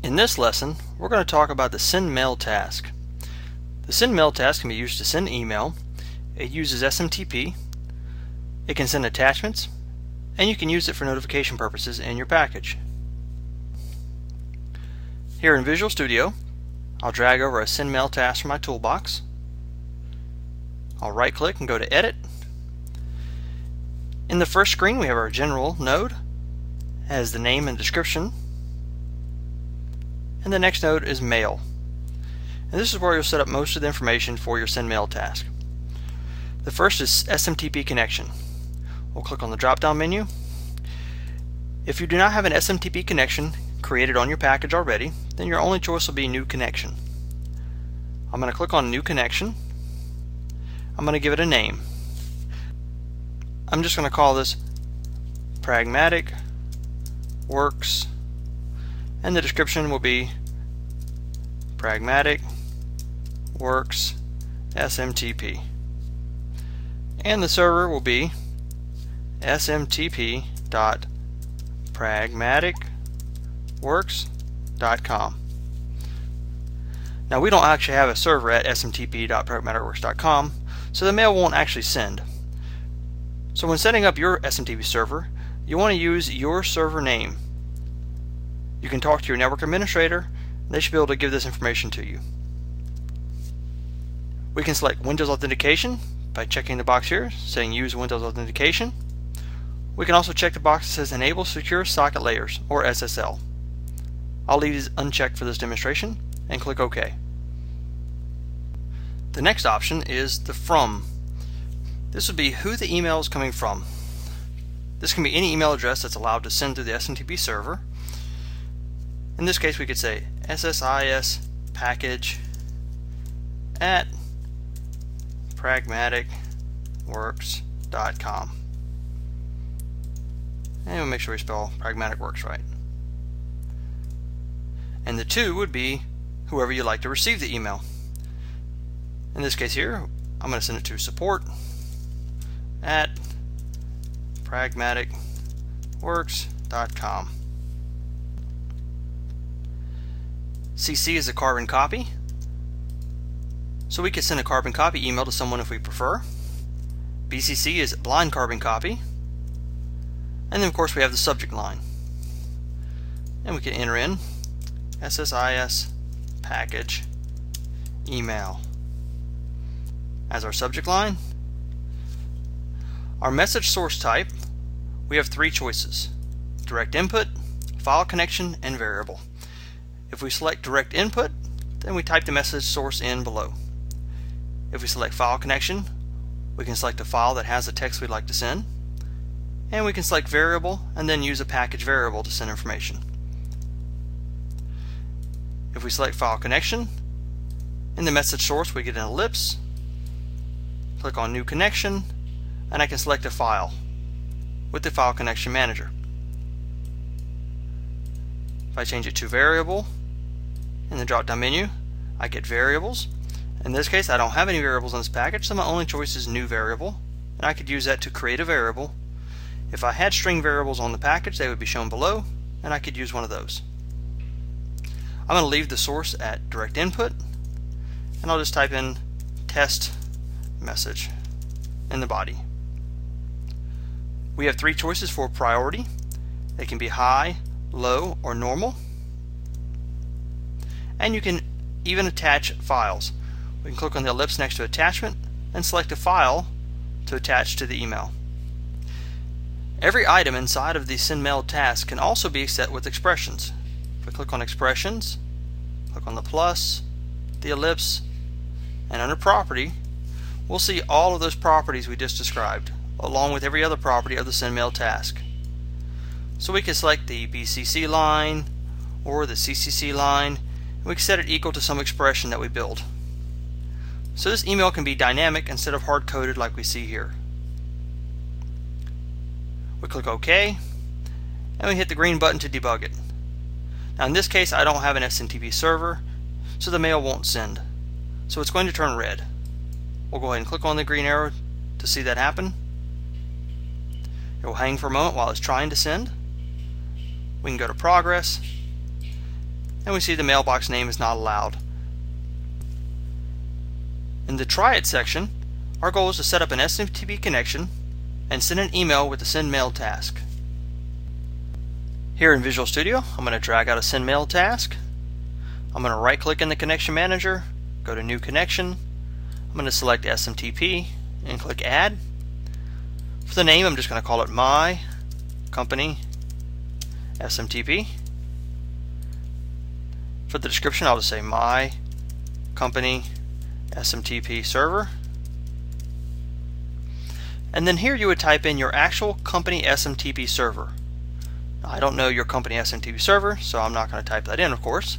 In this lesson, we're going to talk about the send mail task. The send mail task can be used to send email. It uses SMTP. It can send attachments, and you can use it for notification purposes in your package. Here in Visual Studio, I'll drag over a send mail task from my toolbox. I'll right click and go to Edit. In the first screen we have our general node, has the name and description, and the next node is Mail. And this is where you'll set up most of the information for your send mail task. The first is SMTP connection. We'll click on the drop down menu. If you do not have an SMTP connection created on your package already, then your only choice will be New Connection. I'm going to click on New Connection. I'm going to give it a name. I'm just going to call this Pragmatic Works, and the description will be Pragmatic Works SMTP, and the server will be smtp.pragmaticworks.com. Now we don't actually have a server at smtp.pragmaticworks.com, so the mail won't actually send. So when setting up your SMTP server, you want to use your server name. You can talk to your network administrator, and they should be able to give this information to you. We can select Windows Authentication by checking the box here saying Use Windows Authentication. We can also check the box that says Enable Secure Socket Layers, or SSL. I'll leave these unchecked for this demonstration and click OK. The next option is the From. This would be who the email is coming from. This can be any email address that's allowed to send through the SMTP server. In this case we could say SSIS package at pragmaticworks.com, and we'll make sure we spell Pragmatic Works right. And the to would be whoever you'd like to receive the email. In this case here, I'm going to send it to support at pragmaticworks.com. CC is a carbon copy, so we could send a carbon copy email to someone if we prefer. BCC is blind carbon copy, and then of course we have the subject line, and we can enter in SSIS package email as our subject line. Our message source type, we have three choices: direct input, file connection, and variable. If we select direct input, then we type the message source in below. If we select file connection, we can select a file that has the text we'd like to send, and we can select variable and then use a package variable to send information. If we select file connection, in the message source we get an ellipse, click on new connection, and I can select a file with the file connection manager. If I change it to variable, in the drop down menu I get variables. In this case I don't have any variables in this package, so my only choice is new variable, and I could use that to create a variable. If I had string variables on the package, they would be shown below, and I could use one of those. I'm going to leave the source at direct input, and I'll just type in test message in the body. We have three choices for priority. They can be high, low, or normal. And you can even attach files. We can click on the ellipse next to attachment and select a file to attach to the email. Every item inside of the send mail task can also be set with expressions. If we click on expressions, click on the plus, the ellipse, and under property, we'll see all of those properties we just described, along with every other property of the send mail task. So we can select the BCC line or the CCC line, and we can set it equal to some expression that we build. So this email can be dynamic instead of hard-coded like we see here. We click OK, and we hit the green button to debug it. Now in this case I don't have an SMTP server, so the mail won't send. So it's going to turn red. We'll go ahead and click on the green arrow to see that happen. It will hang for a moment while it's trying to send. We can go to progress, and we see the mailbox name is not allowed. In the Try It section, our goal is to set up an SMTP connection and send an email with the Send Mail task. Here in Visual Studio, I'm going to drag out a Send Mail task. I'm going to right click in the Connection Manager, go to New Connection. I'm going to select SMTP and click Add. For the name, I'm just going to call it My Company SMTP. For the description, I'll just say My Company SMTP Server. And then here you would type in your actual company SMTP server. Now, I don't know your company SMTP server, so I'm not going to type that in, of course.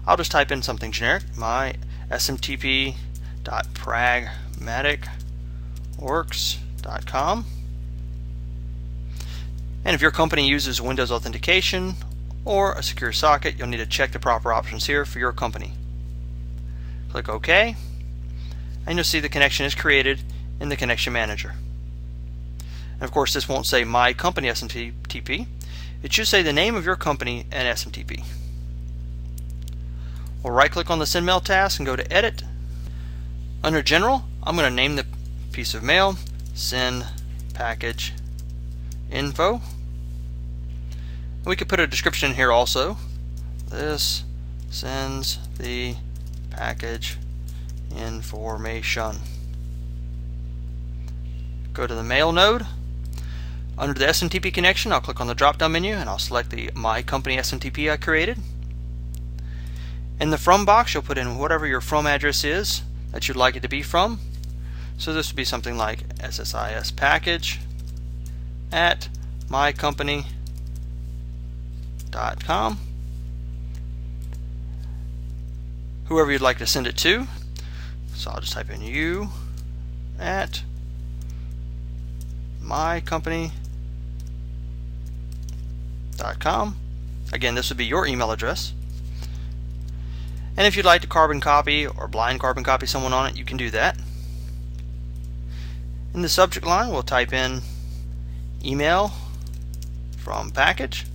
I'll just type in something generic, my smtp.pragmaticworks.com. And if your company uses Windows authentication or a secure socket, you'll need to check the proper options here for your company. Click OK, and you'll see the connection is created in the Connection Manager. And of course, this won't say My Company SMTP. It should say the name of your company and SMTP. We'll right click on the Send Mail task and go to Edit. Under General, I'm going to name the piece of mail Send Package Info. We could put a description in here also. This sends the package information. Go to the Mail node. Under the SMTP connection, I'll click on the drop-down menu and I'll select the My Company SMTP I created. In the From box, you'll put in whatever your From address is that you'd like it to be from. So this would be something like SSIS package at mycompany.com. Whoever you'd like to send it to. So I'll just type in you at mycompany.com. Again, this would be your email address. And if you'd like to carbon copy or blind carbon copy someone on it, you can do that. In the subject line, we'll type in email from package.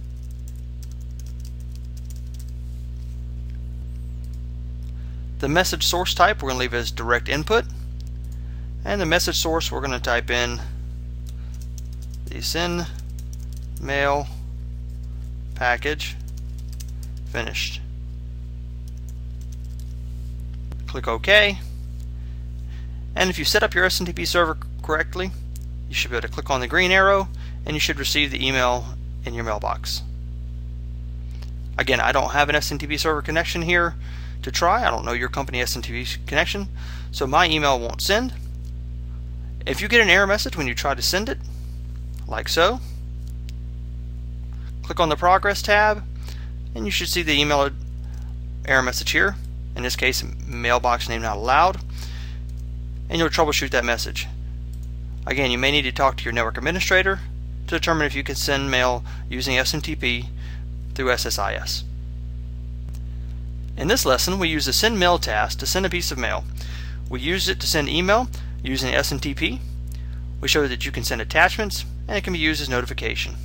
The message source type we're going to leave as direct input. And the message source we're going to type in the Send Mail package finished. Click OK. And if you set up your SMTP server correctly, you should be able to click on the green arrow and you should receive the email in your mailbox. Again, I don't have an SMTP server connection here to try. I don't know your company SMTP connection, so my email won't send. If you get an error message when you try to send it, like so, click on the Progress tab and you should see the email error message here. In this case, mailbox name not allowed, and you'll troubleshoot that message. Again, you may need to talk to your network administrator to determine if you can send mail using SMTP through SSIS. In this lesson, we use the Send Mail task to send a piece of mail. We use it to send email using SMTP. We show that you can send attachments, and it can be used as notification.